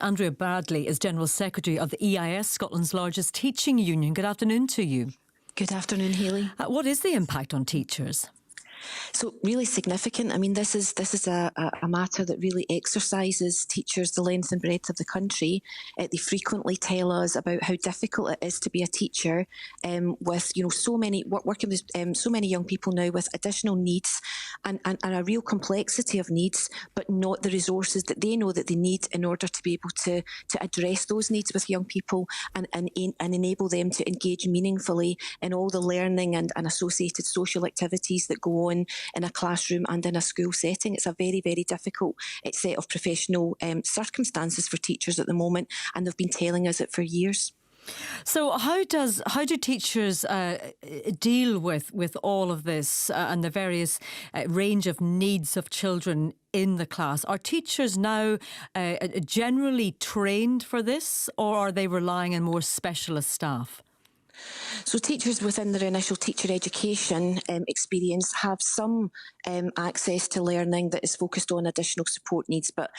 Andrea Bradley is General Secretary of the EIS, Scotland's largest teaching union. Good afternoon to you. Good afternoon, Hayley. What is the impact on teachers? So really significant. I mean, this is a matter that really exercises teachers the length and breadth of the country. They frequently tell us about how difficult it is to be a teacher with so many working with so many young people now with additional needs and a real complexity of needs, but not the resources that they know that they need in order to be able to address those needs with young people and enable them to engage meaningfully in all the learning and associated social activities that go on in a classroom and in a school setting. It's a very, very difficult set of professional circumstances for teachers at the moment, and they've been telling us it for years. So how do teachers deal with all of this and the various range of needs of children in the class? Are teachers now generally trained for this, or are they relying on more specialist staff? So teachers within their initial teacher education experience have some access to learning that is focused on additional support needs, but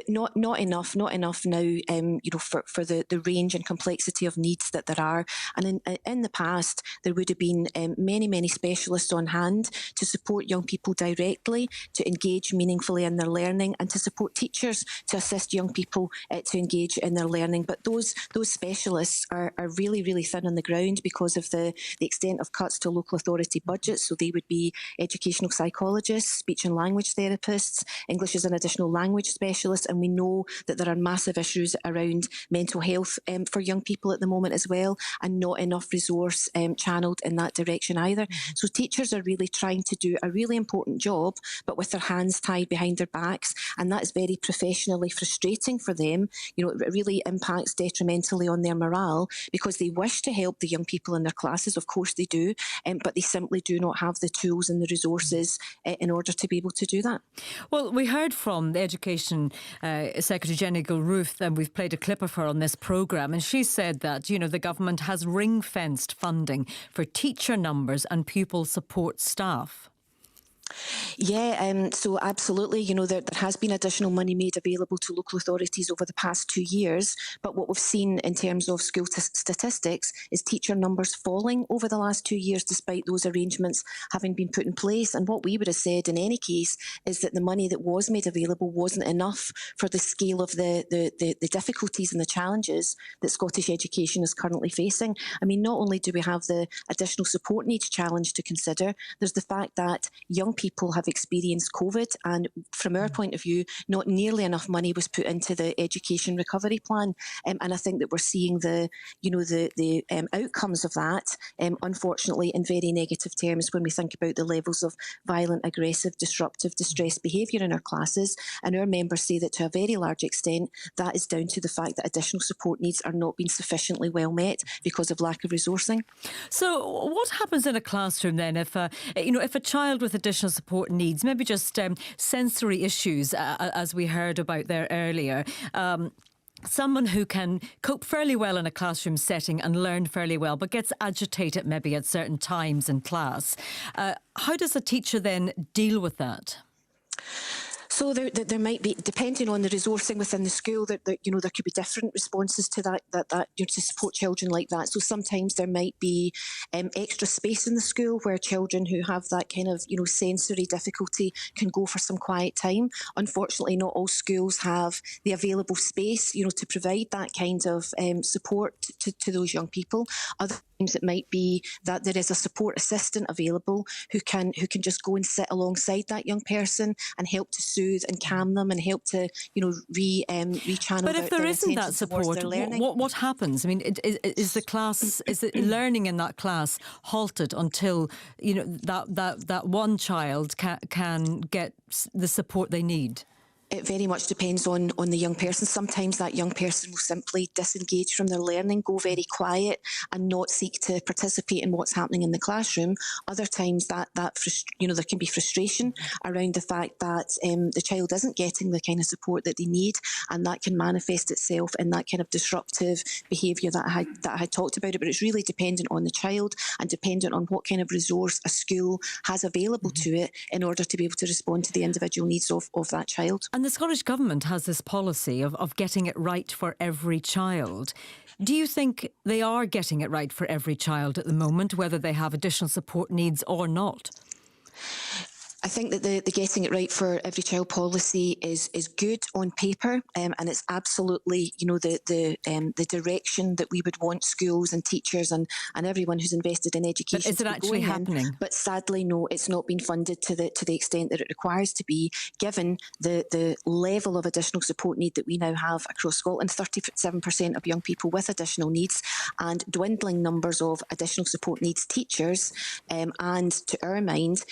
not enough now. For the range and complexity of needs that there are. And in the past, there would have been many specialists on hand to support young people directly, to engage meaningfully in their learning, and to support teachers to assist young people to engage in their learning. But those specialists are really thin on the ground because of the extent of cuts to local authority budgets. So they would be educational psychologists, speech and language therapists, English as an additional language specialists, and we know that there are massive issues around mental health for young people at the moment as well, and not enough resource channelled in that direction either. So teachers are really trying to do a really important job, but with their hands tied behind their backs, and that is very professionally frustrating for them. It really impacts detrimentally on their morale because they wish to help the young people in their classes, of course they do, but they simply do not have the tools and the resources in order to be able to do that. Well, we heard from the Education Secretary Jenny Gilruth, and we've played a clip of her on this programme, and she said that, the government has ring-fenced funding for teacher numbers and pupil support staff. Yeah, so absolutely, there has been additional money made available to local authorities over the past 2 years, but what we've seen in terms of school statistics is teacher numbers falling over the last 2 years despite those arrangements having been put in place. And what we would have said in any case is that the money that was made available wasn't enough for the scale of the difficulties and the challenges that Scottish education is currently facing. I mean, not only do we have the additional support needs challenge to consider, there's the fact that young people have experienced COVID, and from our point of view, not nearly enough money was put into the education recovery plan, and I think that we're seeing the outcomes of that, unfortunately, in very negative terms when we think about the levels of violent, aggressive, disruptive, distressed behaviour in our classes. And our members say that to a very large extent, that is down to the fact that additional support needs are not being sufficiently well met because of lack of resourcing. So, what happens in a classroom then if a child with additional support needs, maybe just sensory issues, as we heard about there earlier, someone who can cope fairly well in a classroom setting and learn fairly well, but gets agitated maybe at certain times in class. How does a teacher then deal with that? So there might be, depending on the resourcing within the school, there could be different responses to that to support children like that. So sometimes there might be extra space in the school where children who have that kind of sensory difficulty can go for some quiet time. Unfortunately, not all schools have the available space to provide that kind of support to those young people. Other times it might be that there is a support assistant available who can just go and sit alongside that young person and help to soothe and calm them and help to rechannel. But if there isn't that support, what happens? I mean, is the learning in that class halted until that one child can get the support they need? It very much depends on the young person. Sometimes that young person will simply disengage from their learning, go very quiet and not seek to participate in what's happening in the classroom. Other times there can be frustration around the fact that the child isn't getting the kind of support that they need, and that can manifest itself in that kind of disruptive behaviour that I had talked about. But it's really dependent on the child and dependent on what kind of resource a school has available to it in order to be able to respond to the individual needs of that child. And the Scottish Government has this policy of getting it right for every child. Do you think they are getting it right for every child at the moment, whether they have additional support needs or not? I think that the getting it right for every child policy is good on paper, and it's absolutely, the direction that we would want schools and teachers and everyone who's invested in education. But is it actually happening? But sadly, no, it's not been funded to the extent that it requires to be, given the level of additional support need that we now have across Scotland. 37% of young people with additional needs, and dwindling numbers of additional support needs teachers, and to our mind,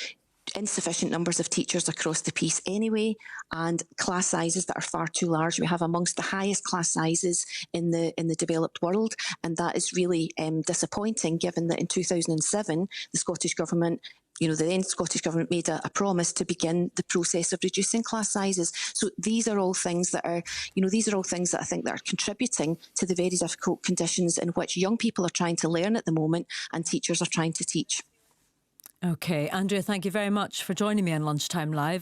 insufficient numbers of teachers across the piece anyway, and class sizes that are far too large. We have amongst the highest class sizes in the developed world, and that is really disappointing, given that in 2007 the Scottish Government, the then Scottish Government, made a promise to begin the process of reducing class sizes. So these are all things that are, I think that are contributing to the very difficult conditions in which young people are trying to learn at the moment and teachers are trying to teach. OK, Andrea, thank you very much for joining me on Lunchtime Live.